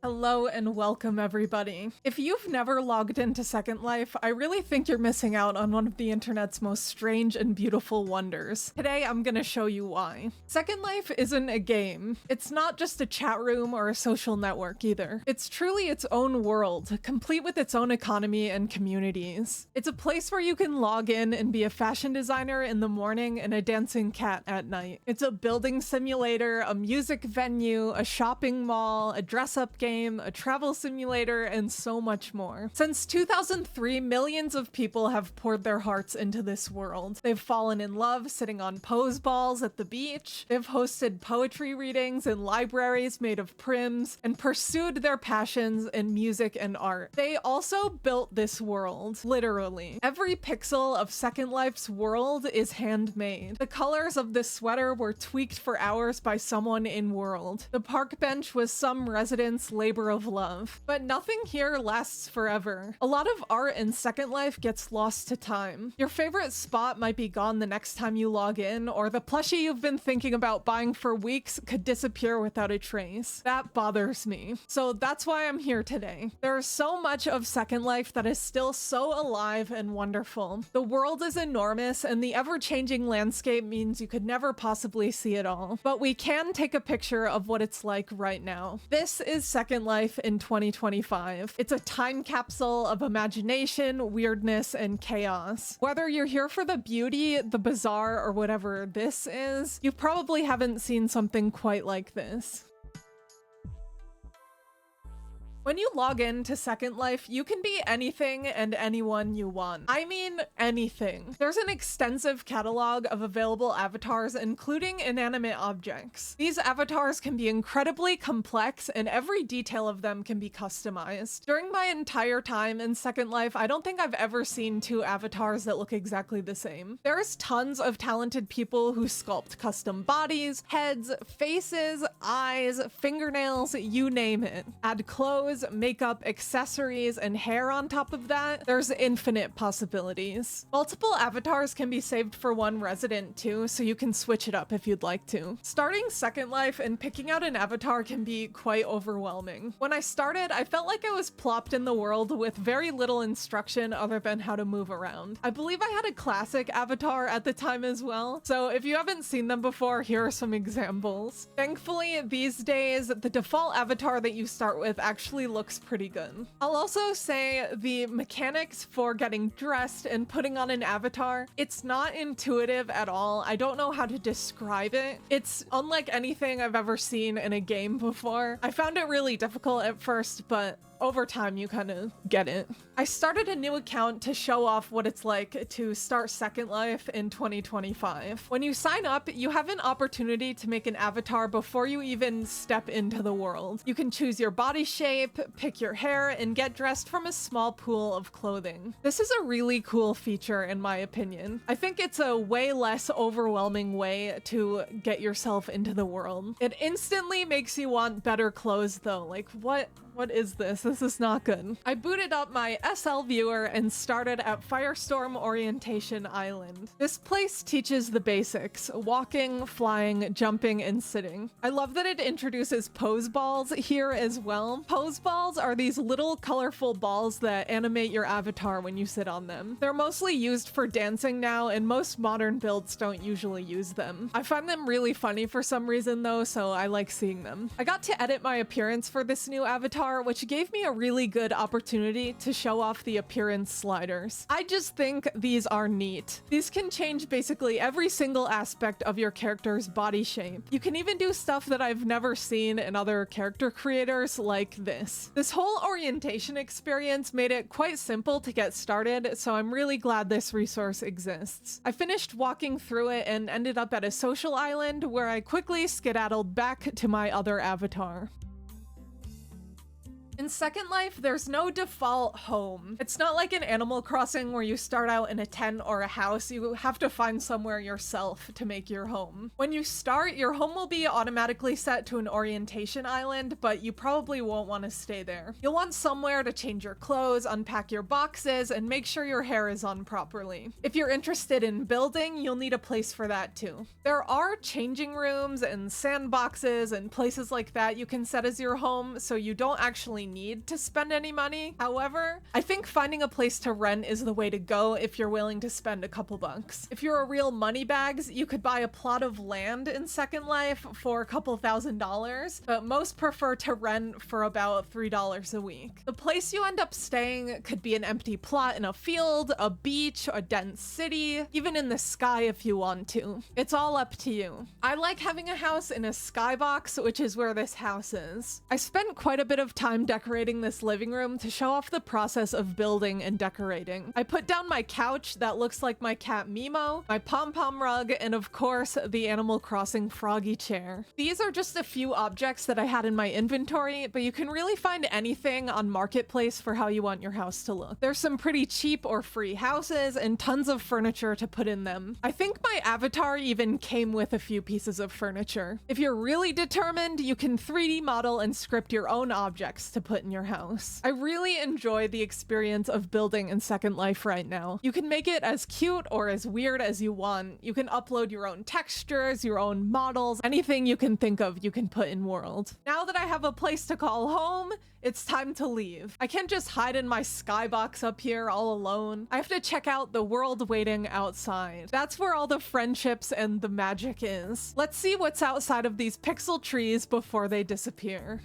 Hello and welcome everybody. If you've never logged into Second Life, I really think you're missing out on one of the internet's most strange and beautiful wonders. Today I'm gonna show you why. Second Life isn't a game. It's not just a chat room or a social network either. It's truly its own world, complete with its own economy and communities. It's a place where you can log in and be a fashion designer in the morning and a dancing cat at night. It's a building simulator, a music venue, a shopping mall, a dress-up game, a travel simulator, and so much more. Since 2003, millions of people have poured their hearts into this world. They've fallen in love sitting on pose balls at the beach, they've hosted poetry readings in libraries made of prims, and pursued their passions in music and art. They also built this world, literally. Every pixel of Second Life's world is handmade. The colors of this sweater were tweaked for hours by someone in world. The park bench was some resident's labor of love. But nothing here lasts forever. A lot of art in Second Life gets lost to time. Your favorite spot might be gone the next time you log in, or the plushie you've been thinking about buying for weeks could disappear without a trace. That bothers me. So that's why I'm here today. There is so much of Second Life that is still so alive and wonderful. The world is enormous, and the ever-changing landscape means you could never possibly see it all. But we can take a picture of what it's like right now. This is Second Life in 2025. It's a time capsule of imagination, weirdness, and chaos. Whether you're here for the beauty, the bizarre, or whatever this is, you probably haven't seen something quite like this. When you log in to Second Life, you can be anything and anyone you want. I mean, anything. There's an extensive catalog of available avatars, including inanimate objects. These avatars can be incredibly complex, and every detail of them can be customized. During my entire time in Second Life, I don't think I've ever seen two avatars that look exactly the same. There's tons of talented people who sculpt custom bodies, heads, faces, eyes, fingernails, you name it. Add clothes, makeup, accessories, and hair on top of that. There's infinite possibilities. Multiple avatars can be saved for one resident too, so you can switch it up if you'd like to. Starting Second Life and picking out an avatar can be quite overwhelming. When I started, I felt like I was plopped in the world with very little instruction other than how to move around. I believe I had a classic avatar at the time as well, so if you haven't seen them before, here are some examples. Thankfully, these days, the default avatar that you start with actually looks pretty good. I'll also say the mechanics for getting dressed and putting on an avatar, it's not intuitive at all. I don't know how to describe it. It's unlike anything I've ever seen in a game before. I found it really difficult at first, but over time, you kind of get it. I started a new account to show off what it's like to start Second Life in 2025. When you sign up, you have an opportunity to make an avatar before you even step into the world. You can choose your body shape, pick your hair, and get dressed from a small pool of clothing. This is a really cool feature in my opinion. I think it's a way less overwhelming way to get yourself into the world. It instantly makes you want better clothes though. Like, what is this? This is not good. I booted up my SL viewer and started at Firestorm Orientation Island. This place teaches the basics: walking, flying, jumping, and sitting. I love that it introduces pose balls here as well. Pose balls are these little colorful balls that animate your avatar when you sit on them. They're mostly used for dancing now, and most modern builds don't usually use them. I find them really funny for some reason though, so I like seeing them. I got to edit my appearance for this new avatar, which gave me a really good opportunity to show off the appearance sliders. I just think these are neat. These can change basically every single aspect of your character's body shape. You can even do stuff that I've never seen in other character creators like this. This whole orientation experience made it quite simple to get started, so I'm really glad this resource exists. I finished walking through it and ended up at a social island where I quickly skedaddled back to my other avatar. In Second Life, there's no default home. It's not like in Animal Crossing where you start out in a tent or a house. You have to find somewhere yourself to make your home. When you start, your home will be automatically set to an orientation island, but you probably won't want to stay there. You'll want somewhere to change your clothes, unpack your boxes, and make sure your hair is on properly. If you're interested in building, you'll need a place for that too. There are changing rooms and sandboxes and places like that you can set as your home, so you don't actually need to spend any money. However, I think finding a place to rent is the way to go if you're willing to spend a couple bucks. If you're a real moneybags, you could buy a plot of land in Second Life for a couple $1,000s, but most prefer to rent for about $3 a week. The place you end up staying could be an empty plot in a field, a beach, a dense city, even in the sky if you want to. It's all up to you. I like having a house in a skybox, which is where this house is. I spent quite a bit of time decorating this living room to show off the process of building and decorating. I put down my couch that looks like my cat Mimo, my pom-pom rug, and of course, the Animal Crossing froggy chair. These are just a few objects that I had in my inventory, but you can really find anything on Marketplace for how you want your house to look. There's some pretty cheap or free houses and tons of furniture to put in them. I think my avatar even came with a few pieces of furniture. If you're really determined, you can 3D model and script your own objects to put in your house. I really enjoy the experience of building in Second Life right now. You can make it as cute or as weird as you want. You can upload your own textures, your own models, anything you can think of you can put in world. Now that I have a place to call home, it's time to leave. I can't just hide in my skybox up here all alone. I have to check out the world waiting outside. That's where all the friendships and the magic is. Let's see what's outside of these pixel trees before they disappear.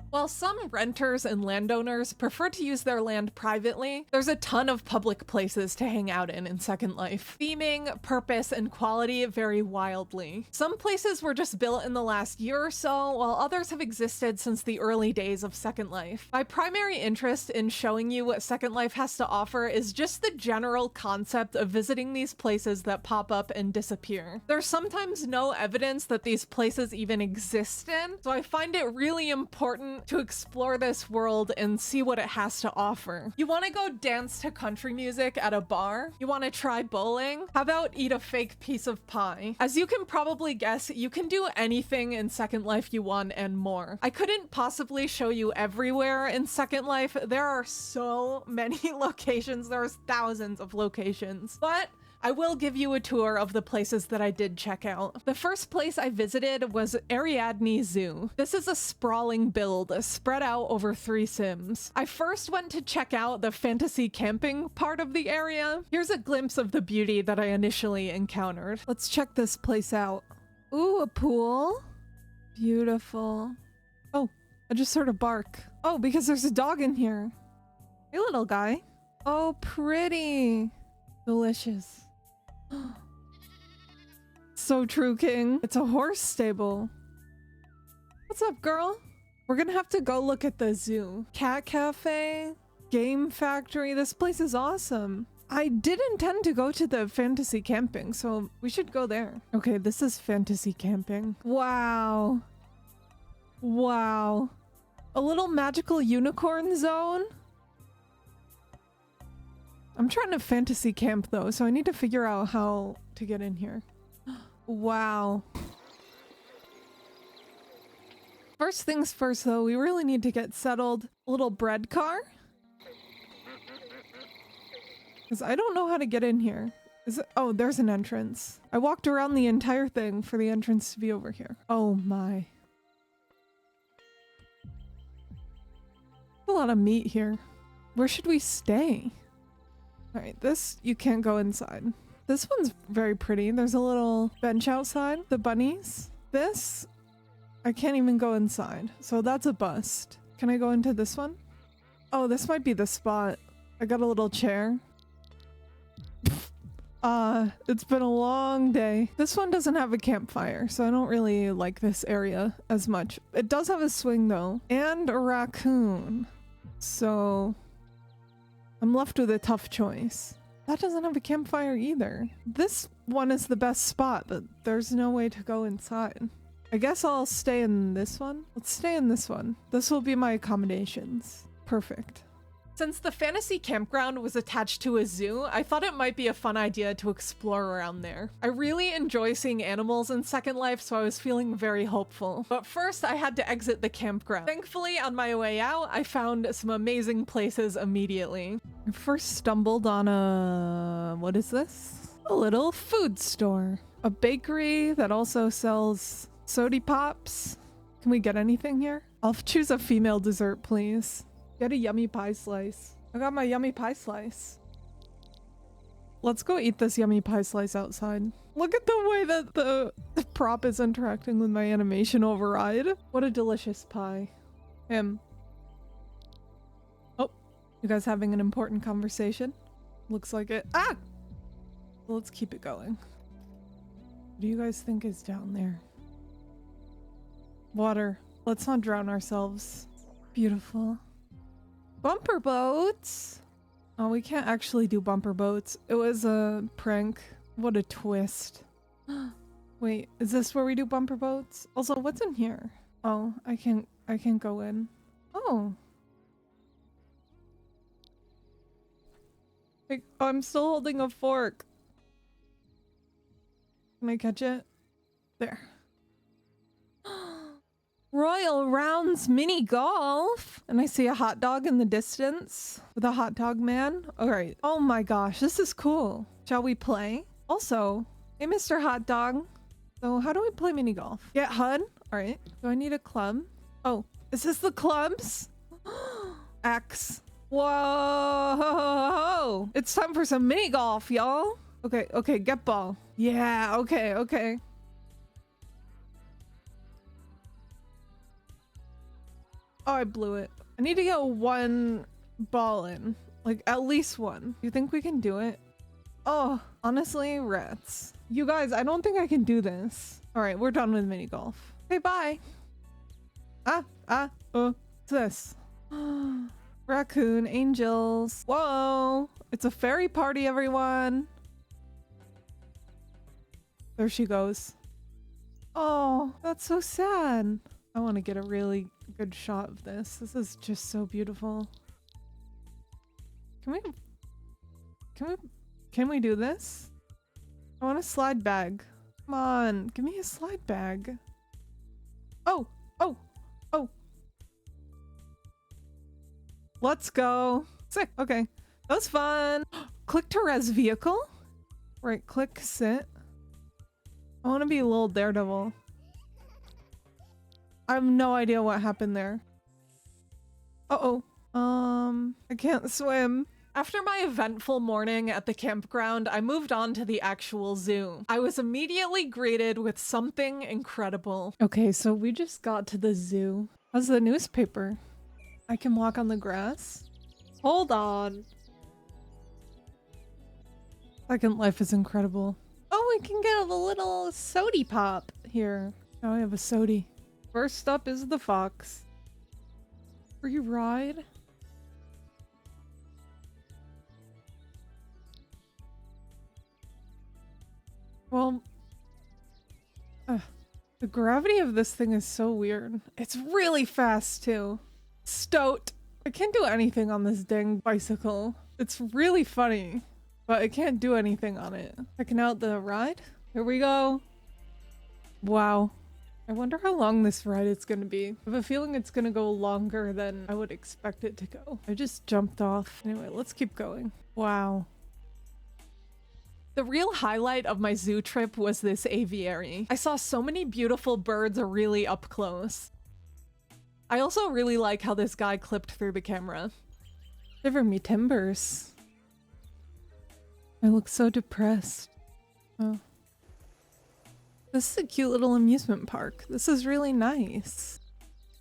While some renters and landowners prefer to use their land privately, there's a ton of public places to hang out in Second Life. Theming, purpose, and quality vary wildly. Some places were just built in the last year or so, while others have existed since the early days of Second Life. My primary interest in showing you what Second Life has to offer is just the general concept of visiting these places that pop up and disappear. There's sometimes no evidence that these places even exist in, so I find it really important to explore this world and see what it has to offer. You want to go dance to country music at a bar? You want to try bowling? How about eat a fake piece of pie? As you can probably guess, you can do anything in Second Life you want and more. I couldn't possibly show you everywhere in Second Life. There are so many locations. There's thousands of locations, but I will give you a tour of the places that I did check out. The first place I visited was Ariadne Zoo. This is a sprawling build spread out over 3 sims. I first went to check out the fantasy camping part of the area. Here's a glimpse of the beauty that I initially encountered. Let's check this place out. Ooh, a pool. Beautiful. Oh, I just heard a bark. Oh, because there's a dog in here. Hey, little guy. Oh, pretty. Delicious. So true, King. It's a horse stable. What's up, girl? We're gonna have to go look at the zoo. Cat cafe, game factory. This place is awesome. I did intend to go to the fantasy camping, so we should go there. Okay, this is fantasy camping. Wow. Wow. A little magical unicorn zone. I'm trying to fantasy camp though, so I need to figure out how to get in here. Wow. First things first though, we really need to get settled. A little bread car? Because I don't know how to get in here. Is it? Oh, there's an entrance. I walked around the entire thing for the entrance to be over here. Oh my. A lot of meat here. Where should we stay? All right, this, you can't go inside. This one's very pretty. There's a little bench outside. The bunnies. This, I can't even go inside. So that's a bust. Can I go into this one? Oh, this might be the spot. I got a little chair. It's been a long day. This one doesn't have a campfire, so I don't really like this area as much. It does have a swing though, and a raccoon. So I'm left with a tough choice. That doesn't have a campfire either. This one is the best spot, but there's no way to go inside. I guess I'll stay in this one. Let's stay in this one. This will be my accommodations. Perfect. Since the fantasy campground was attached to a zoo, I thought it might be a fun idea to explore around there. I really enjoy seeing animals in Second Life, so I was feeling very hopeful. But first, I had to exit the campground. Thankfully, on my way out, I found some amazing places immediately. I first stumbled on what is this? A little food store. A bakery that also sells sody pops. Can we get anything here? I'll choose a female dessert, please. Get a yummy pie slice. I got my yummy pie slice. Let's go eat this yummy pie slice outside. Look at the way that the prop is interacting with my animation override. What a delicious pie. Oh, you guys having an important conversation? Looks like it. Ah! Let's keep it going. What do you guys think is down there? Water. Let's not drown ourselves. Beautiful. Bumper boats? Oh, we can't actually do bumper boats. It was a prank. What a twist. Wait, is this where we do bumper boats? Also, what's in here? Oh, I can't go in. Oh. I'm still holding a fork. Can I catch it? There. Royal Rounds mini golf. And I see a hot dog in the distance with a hot dog man. All right. Oh my gosh, this is cool. Shall we play? Also, hey, Mr. Hot Dog. So how do we play mini golf? Get HUD. All right. Do I need a club? Oh, is this the clubs? X. Whoa. It's time for some mini golf, y'all. Okay. Okay. Get ball. Yeah. Okay. Okay. Oh, I blew it. I need to get one ball in. Like, at least one. You think we can do it? Oh, honestly, rats. You guys, I don't think I can do this. All right, we're done with mini golf. Okay, bye. What's this? Raccoon angels. Whoa. It's a fairy party, everyone. There she goes. Oh, that's so sad. I want to get a really good shot of this. This is just so beautiful. Can we do this? I want a slide bag. Come on, give me a slide bag. Oh. Let's go. Sick. Okay. That was fun. Click to res vehicle. Right click, sit. I want to be a little daredevil. I have no idea what happened there. Uh-oh. I can't swim. After my eventful morning at the campground, I moved on to the actual zoo. I was immediately greeted with something incredible. Okay, so we just got to the zoo. How's the newspaper? I can walk on the grass? Hold on. Second Life is incredible. Oh, we can get a little sody pop here. Now I have a sody. First up is the fox. Free ride? Well, the gravity of this thing is so weird. It's really fast too. Stoked. I can't do anything on this dang bicycle. It's really funny, but I can't do anything on it. Checking out the ride. Here we go. Wow. I wonder how long this ride is going to be. I have a feeling it's going to go longer than I would expect it to go. I just jumped off. Anyway, let's keep going. Wow. The real highlight of my zoo trip was this aviary. I saw so many beautiful birds really up close. I also really like how this guy clipped through the camera. Shiver me timbers. I look so depressed. Oh. This is a cute little amusement park. This is really nice.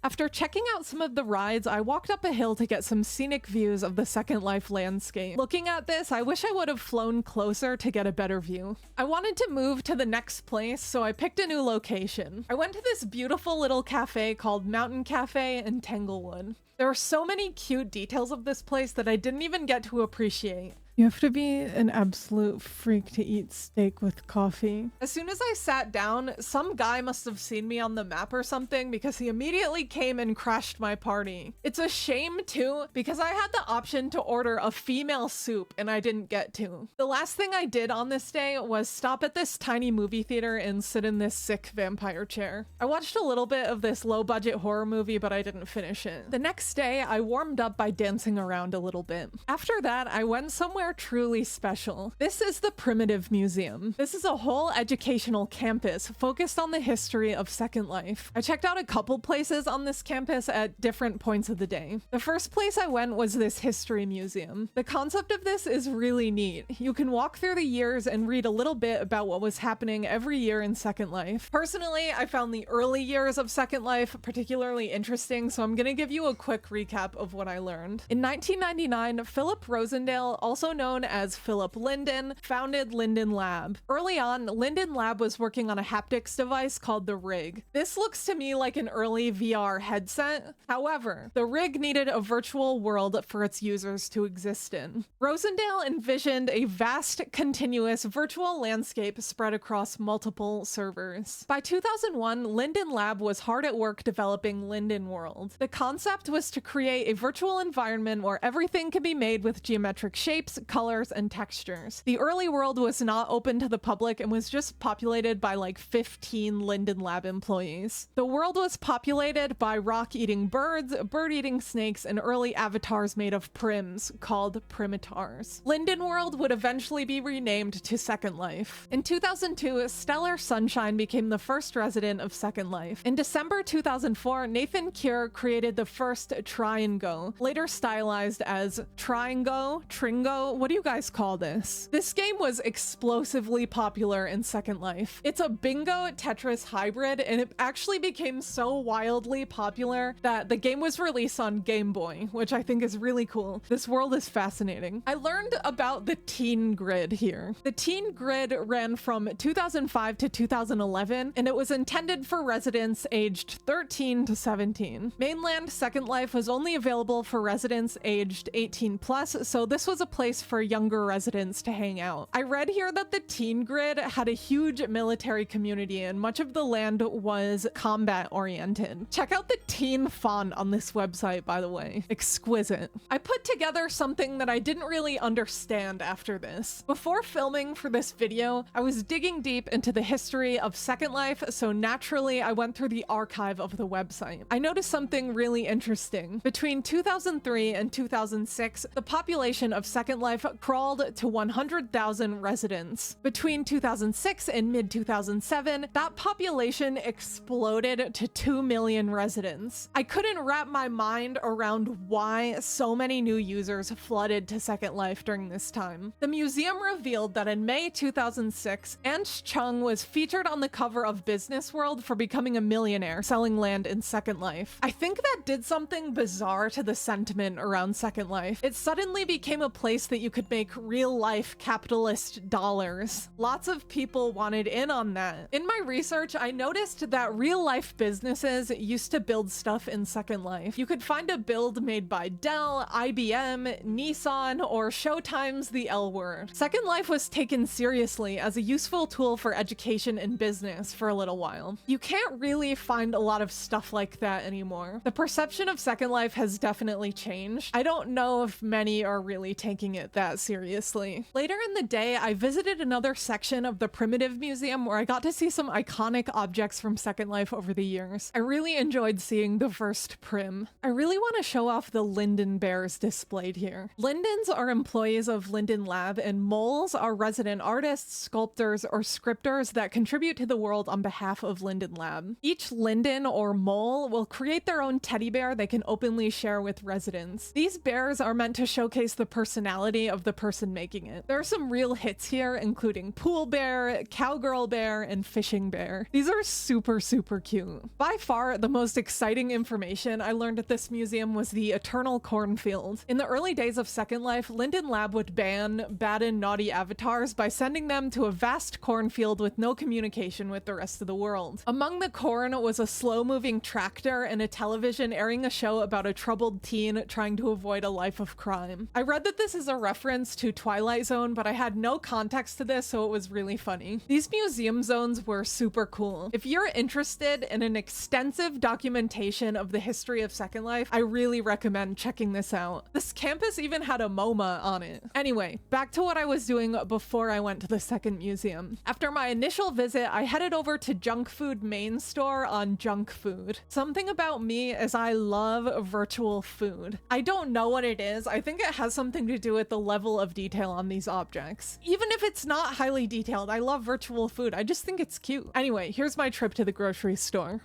After checking out some of the rides, I walked up a hill to get some scenic views of the Second Life landscape. Looking at this, I wish I would have flown closer to get a better view. I wanted to move to the next place, so I picked a new location. I went to this beautiful little cafe called Mountain Cafe in Tanglewood. There are so many cute details of this place that I didn't even get to appreciate. You have to be an absolute freak to eat steak with coffee. As soon as I sat down, some guy must have seen me on the map or something because he immediately came and crashed my party. It's a shame too, because I had the option to order a female soup and I didn't get to. The last thing I did on this day was stop at this tiny movie theater and sit in this sick vampire chair. I watched a little bit of this low-budget horror movie, but I didn't finish it. The next day, I warmed up by dancing around a little bit. After that, I went somewhere truly special. This is the Primitive Museum. This is a whole educational campus focused on the history of Second Life. I checked out a couple places on this campus at different points of the day. The first place I went was this history museum. The concept of this is really neat. You can walk through the years and read a little bit about what was happening every year in Second Life. Personally, I found the early years of Second Life particularly interesting, so I'm gonna give you a quick recap of what I learned. In 1999, Philip Rosendale, also known as Philip Linden, founded Linden Lab. Early on, Linden Lab was working on a haptics device called the Rig. This looks to me like an early VR headset. However, the Rig needed a virtual world for its users to exist in. Rosendale envisioned a vast, continuous virtual landscape spread across multiple servers. By 2001, Linden Lab was hard at work developing Linden World. The concept was to create a virtual environment where everything could be made with geometric shapes, colors, and textures. The early world was not open to the public and was just populated by like 15 Linden Lab employees. The world was populated by rock-eating birds, bird-eating snakes, and early avatars made of prims called primitars. Linden World would eventually be renamed to Second Life. In 2002, Stellar Sunshine became the first resident of Second Life. In December 2004, Nathan Cure created the first Try and Go, later stylized as Try and Go, Tringo, what do you guys call this? This game was explosively popular in Second Life. It's a bingo Tetris hybrid, and it actually became so wildly popular that the game was released on Game Boy, which I think is really cool. This world is fascinating. I learned about the Teen Grid here. The Teen Grid ran from 2005 to 2011, and it was intended for residents aged 13 to 17. Mainland Second Life was only available for residents aged 18 plus, so this was a place for younger residents to hang out. I read here that the Teen Grid had a huge military community and much of the land was combat oriented. Check out the teen font on this website, by the way. Exquisite. I put together something that I didn't really understand after this. Before filming for this video, I was digging deep into the history of Second Life, so naturally I went through the archive of the website. I noticed something really interesting. Between 2003 and 2006, the population of Second Life crawled to 100,000 residents. Between 2006 and mid-2007, that population exploded to 2 million residents. I couldn't wrap my mind around why so many new users flooded to Second Life during this time. The museum revealed that in May 2006, Anch Chung was featured on the cover of Business World for becoming a millionaire selling land in Second Life. I think that did something bizarre to the sentiment around Second Life. It suddenly became a place that you could make real-life capitalist dollars. Lots of people wanted in on that. In my research, I noticed that real-life businesses used to build stuff in Second Life. You could find a build made by Dell, IBM, Nissan, or Showtime's The L Word. Second Life was taken seriously as a useful tool for education and business for a little while. You can't really find a lot of stuff like that anymore. The perception of Second Life has definitely changed. I don't know if many are really taking it that seriously. Later in the day, I visited another section of the Primitive Museum where I got to see some iconic objects from Second Life over the years. I really enjoyed seeing the first Prim. I really want to show off the Linden bears displayed here. Lindens are employees of Linden Lab, and moles are resident artists, sculptors, or scripters that contribute to the world on behalf of Linden Lab. Each Linden or mole will create their own teddy bear they can openly share with residents. These bears are meant to showcase the personality of the person making it. There are some real hits here, including Pool Bear, Cowgirl Bear, and Fishing Bear. These are super, super cute. By far, the most exciting information I learned at this museum was the Eternal Cornfield. In the early days of Second Life, Linden Lab would ban bad and naughty avatars by sending them to a vast cornfield with no communication with the rest of the world. Among the corn was a slow-moving tractor and a television airing a show about a troubled teen trying to avoid a life of crime. I read that this is a reference to Twilight Zone, but I had no context to this, so it was really funny. These museum zones were super cool. If you're interested in an extensive documentation of the history of Second Life, I really recommend checking this out. This campus even had a MoMA on it. Anyway, back to what I was doing before I went to the second museum. After my initial visit, I headed over to Junk Food main store on Junk Food. Something about me is I love virtual food. I don't know what it is. I think it has something to do with the level of detail on these objects. Even if it's not highly detailed, I love virtual food. I just think it's cute. Anyway, here's my trip to the grocery store.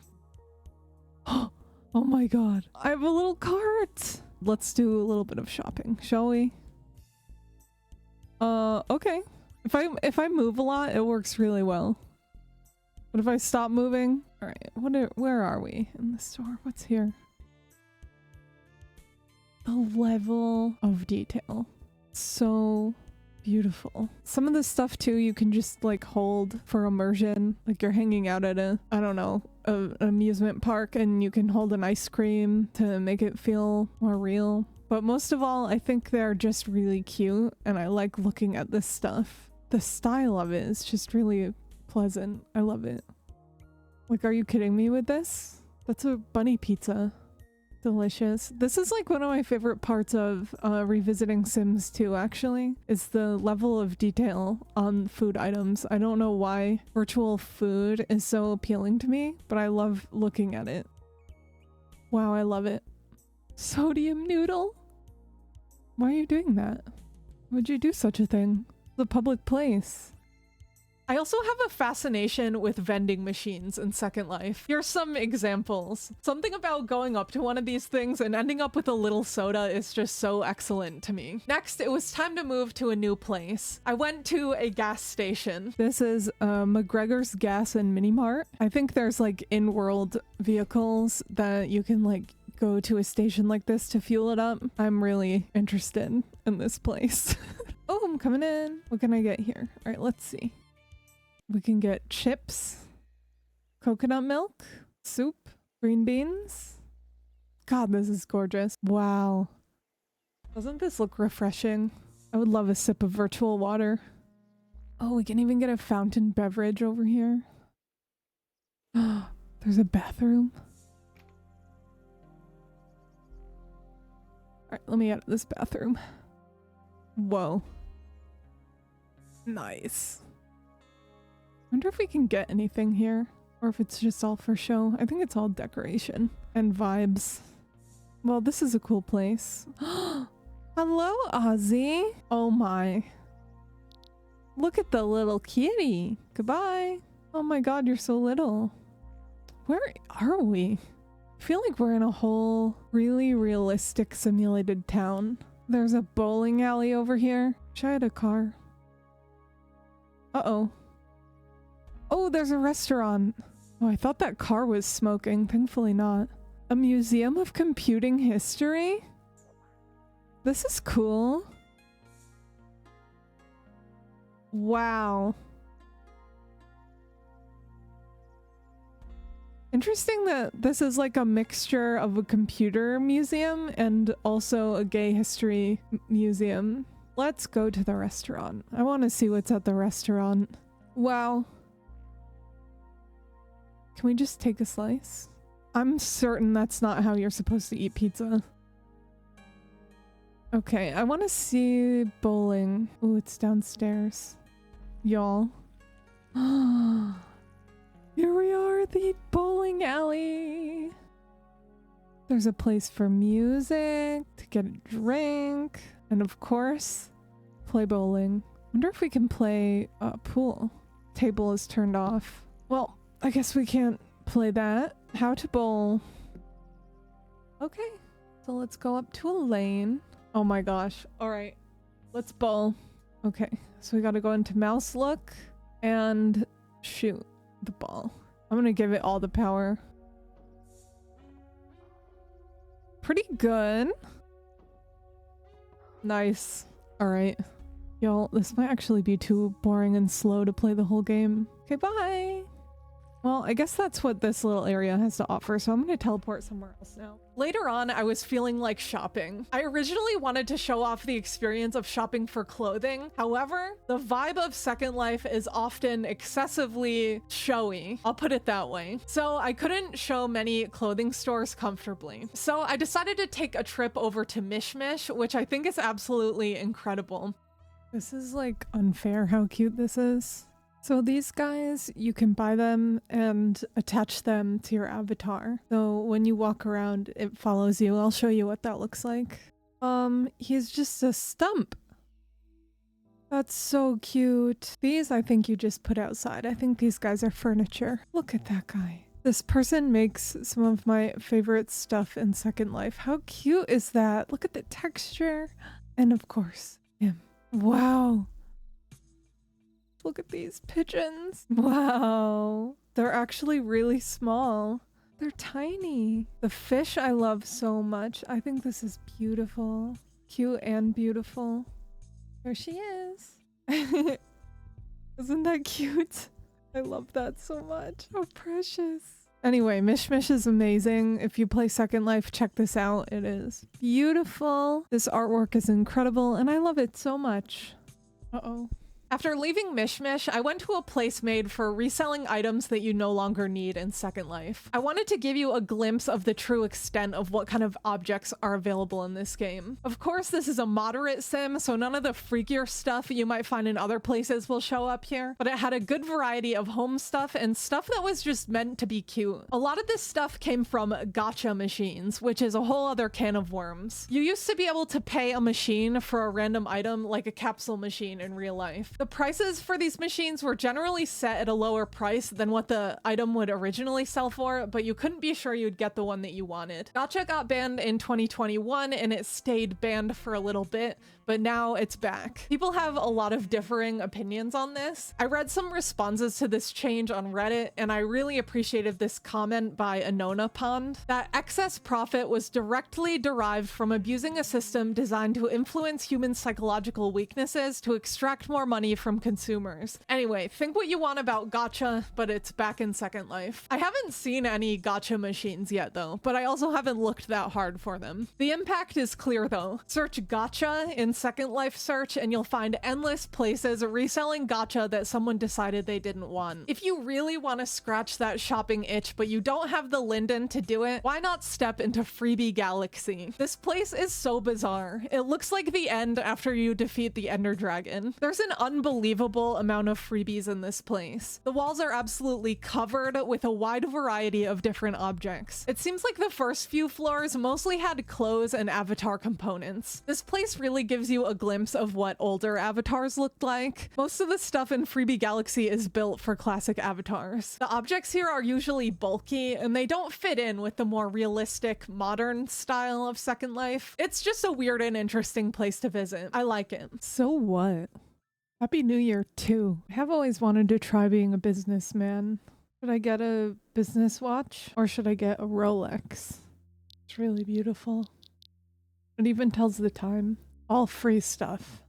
Oh my god. I have a little cart. Let's do a little bit of shopping, shall we? Okay. If I move a lot, it works really well. But if I stop moving, all right, where are we in the store? What's here? The level of detail. So beautiful. Some of the stuff too, you can just like hold for immersion. Like you're hanging out at a, I don't know, an amusement park and you can hold an ice cream to make it feel more real. But most of all, I think they're just really cute and I like looking at this stuff. The style of it is just really pleasant. I love it. Like, are you kidding me with this? That's a bunny pizza. Delicious. This is like one of my favorite parts of revisiting Sims 2 actually, is the level of detail on food items. I don't know why virtual food is so appealing to me, but I love looking at it. Wow, I love it. Sodium noodle? Why are you doing that? Would you do such a thing? The public place. I also have a fascination with vending machines in Second Life. Here's some examples. Something about going up to one of these things and ending up with a little soda is just so excellent to me. Next, it was time to move to a new place. I went to a gas station. This is McGregor's Gas and Mini Mart. I think there's like in-world vehicles that you can like go to a station like this to fuel it up. I'm really interested in this place. Oh, I'm coming in. What can I get here? All right, let's see. We can get chips, coconut milk, soup, green beans. God, this is gorgeous. Wow. Doesn't this look refreshing? I would love a sip of virtual water. Oh, we can even get a fountain beverage over here. There's a bathroom. All right, let me out of this bathroom. Whoa. Nice. Wonder if we can get anything here or if it's just all for show. I think it's all decoration and vibes. Well, this is a cool place. Hello, Ozzy. Oh my. Look at the little kitty. Goodbye. Oh my god, you're so little. Where are we? I feel like we're in a whole really realistic simulated town. There's a bowling alley over here. Wish I had a car. Uh-oh. Oh, there's a restaurant. Oh, I thought that car was smoking. Thankfully not. A museum of computing history? This is cool. Wow. Interesting that this is like a mixture of a computer museum and also a gay history museum. Let's go to the restaurant. I want to see what's at the restaurant. Wow. Can we just take a slice? I'm certain that's not how you're supposed to eat pizza. Okay, I want to see bowling. Oh, it's downstairs. Y'all. Here we are at the bowling alley. There's a place for music, to get a drink, and of course, play bowling. Wonder if we can play pool. Table is turned off. Well, I guess we can't play that. How to bowl. Okay, so let's go up to a lane. Oh my gosh. All right, let's bowl. Okay, so we got to go into mouse look and shoot the ball. I'm gonna give it all the power. Pretty good. Nice. All right. Y'all, this might actually be too boring and slow to play the whole game. Okay, bye. Well, I guess that's what this little area has to offer, so I'm gonna teleport somewhere else now. Later on, I was feeling like shopping. I originally wanted to show off the experience of shopping for clothing. However, the vibe of Second Life is often excessively showy. I'll put it that way. So I couldn't show many clothing stores comfortably. So I decided to take a trip over to Mishmish, which I think is absolutely incredible. This is like unfair how cute this is. So these guys, you can buy them and attach them to your avatar. So when you walk around, it follows you. I'll show you what that looks like. He's just a stump. That's so cute. These I think you just put outside. I think these guys are furniture. Look at that guy. This person makes some of my favorite stuff in Second Life. How cute is that? Look at the texture. And of course, him. Wow. Look at these pigeons. Wow. They're actually really small. They're tiny. The fish I love so much. I think this is beautiful. Cute and beautiful. There she is. Isn't that cute? I love that so much. How precious. Anyway, Mishmish is amazing. If you play Second Life, check this out. It is beautiful. This artwork is incredible and I love it so much. Uh-oh. After leaving Mishmish, I went to a place made for reselling items that you no longer need in Second Life. I wanted to give you a glimpse of the true extent of what kind of objects are available in this game. Of course, this is a moderate sim, so none of the freakier stuff you might find in other places will show up here, but it had a good variety of home stuff and stuff that was just meant to be cute. A lot of this stuff came from gacha machines, which is a whole other can of worms. You used to be able to pay a machine for a random item like a capsule machine in real life. The prices for these machines were generally set at a lower price than what the item would originally sell for, but you couldn't be sure you'd get the one that you wanted. Gacha got banned in 2021 and it stayed banned for a little bit, but now it's back. People have a lot of differing opinions on this. I read some responses to this change on Reddit, and I really appreciated this comment by Anona Pond, that excess profit was directly derived from abusing a system designed to influence human psychological weaknesses to extract more money from consumers. Anyway, think what you want about gacha, but it's back in Second Life. I haven't seen any gacha machines yet though, but I also haven't looked that hard for them. The impact is clear though. Search gacha in Second Life search and you'll find endless places reselling gacha that someone decided they didn't want. If you really want to scratch that shopping itch but you don't have the linden to do it, why not step into Freebie Galaxy? This place is so bizarre. It looks like the end after you defeat the Ender Dragon. There's an unbelievable amount of freebies in this place. The walls are absolutely covered with a wide variety of different objects. It seems like the first few floors mostly had clothes and avatar components. This place really gives you a glimpse of what older avatars looked like. Most of the stuff in Freebie Galaxy is built for classic avatars. The objects here are usually bulky and they don't fit in with the more realistic modern style of Second Life. It's just a weird and interesting place to visit. I like it. So what? Happy New Year too. I have always wanted to try being a businessman. Should I get a business watch or should I get a Rolex? It's really beautiful. It even tells the time. All free stuff.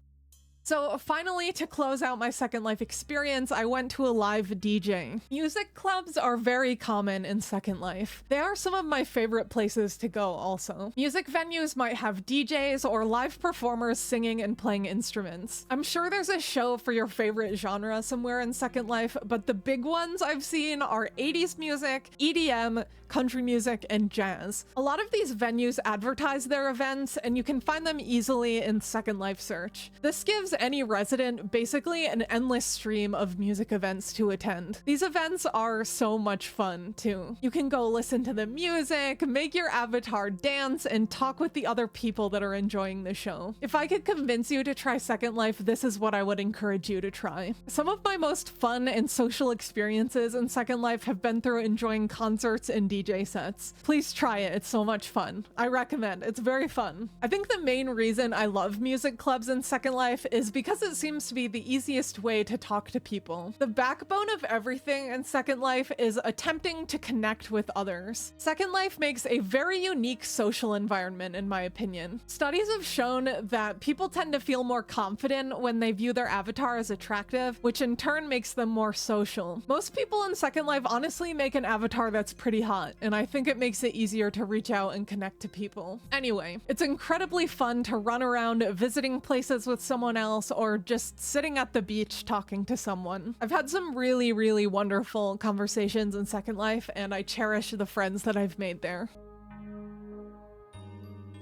So finally, to close out my Second Life experience, I went to a live DJ. Music clubs are very common in Second Life. They are some of my favorite places to go also. Music venues might have DJs or live performers singing and playing instruments. I'm sure there's a show for your favorite genre somewhere in Second Life, but the big ones I've seen are 80s music, EDM, country music, and jazz. A lot of these venues advertise their events, and you can find them easily in Second Life search. This gives any resident basically an endless stream of music events to attend. These events are so much fun too. You can go listen to the music, make your avatar dance, and talk with the other people that are enjoying the show. If I could convince you to try Second Life, this is what I would encourage you to try. Some of my most fun and social experiences in Second Life have been through enjoying concerts and DJ sets. Please try it, it's so much fun. I recommend, it's very fun. I think the main reason I love music clubs in Second Life is is because it seems to be the easiest way to talk to people. The backbone of everything in Second Life is attempting to connect with others. Second Life makes a very unique social environment, in my opinion. Studies have shown that people tend to feel more confident when they view their avatar as attractive, which in turn makes them more social. Most people in Second Life honestly make an avatar that's pretty hot, and I think it makes it easier to reach out and connect to people. Anyway, it's incredibly fun to run around visiting places with someone else or just sitting at the beach talking to someone. I've had some really wonderful conversations in Second Life, and I cherish the friends that I've made there.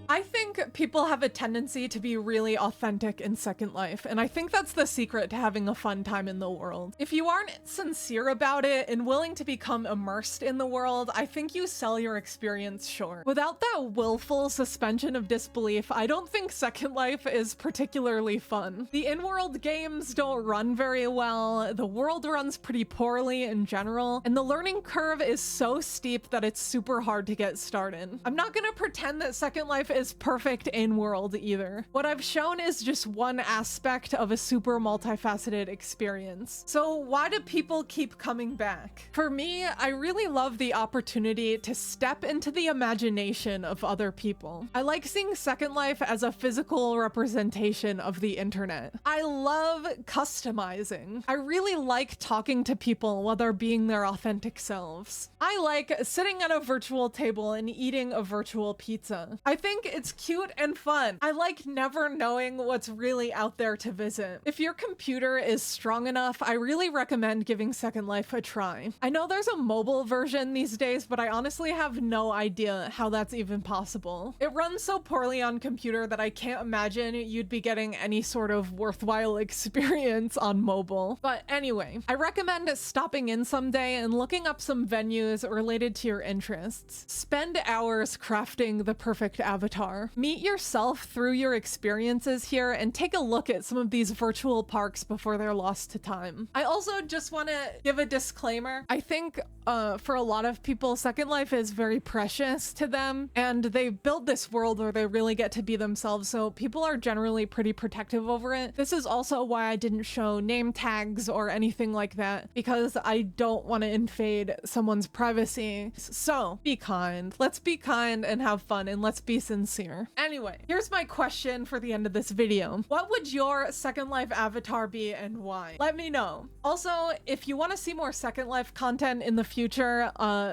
I think people have a tendency to be really authentic in Second Life, and I think that's the secret to having a fun time in the world. If you aren't sincere about it and willing to become immersed in the world, I think you sell your experience short. Without that willful suspension of disbelief, I don't think Second Life is particularly fun. The in-world games don't run very well, the world runs pretty poorly in general, and the learning curve is so steep that it's super hard to get started. I'm not gonna pretend that Second Life is perfect in-world either. What I've shown is just one aspect of a super multifaceted experience. So why do people keep coming back? For me, I really love the opportunity to step into the imagination of other people. I like seeing Second Life as a physical representation of the internet. I love customizing. I really like talking to people while they're being their authentic selves. I like sitting at a virtual table and eating a virtual pizza. I think it's cute and fun. I like never knowing what's really out there to visit. If your computer is strong enough, I really recommend giving Second Life a try. I know there's a mobile version these days, but I honestly have no idea how that's even possible. It runs so poorly on computer that I can't imagine you'd be getting any sort of worthwhile experience on mobile. But anyway, I recommend stopping in someday and looking up some venues related to your interests. Spend hours crafting the perfect avatar. Meet yourself through your experiences here and take a look at some of these virtual parks before they're lost to time. I also just want to give a disclaimer. I think for a lot of people, Second Life is very precious to them, and they build this world where they really get to be themselves, so people are generally pretty protective over it. This is also why I didn't show name tags or anything like that, because I don't want to invade someone's privacy. So be kind. Let's be kind and have fun, and let's be sincere. Anyway, here's my question for the end of this video. What would your Second Life avatar be and why? Let me know. Also, if you want to see more Second Life content in the future,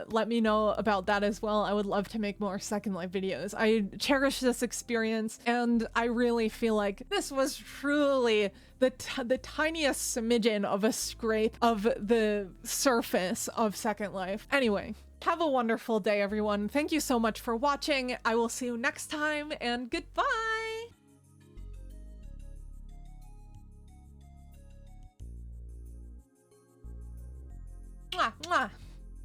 let me know about that as well. I would love to make more Second Life videos. I cherish this experience, and I really feel like this was truly the tiniest smidgen of a scrape of the surface of Second Life. Anyway, have a wonderful day, everyone. Thank you so much for watching. I will see you next time, and goodbye! Mwah, mwah.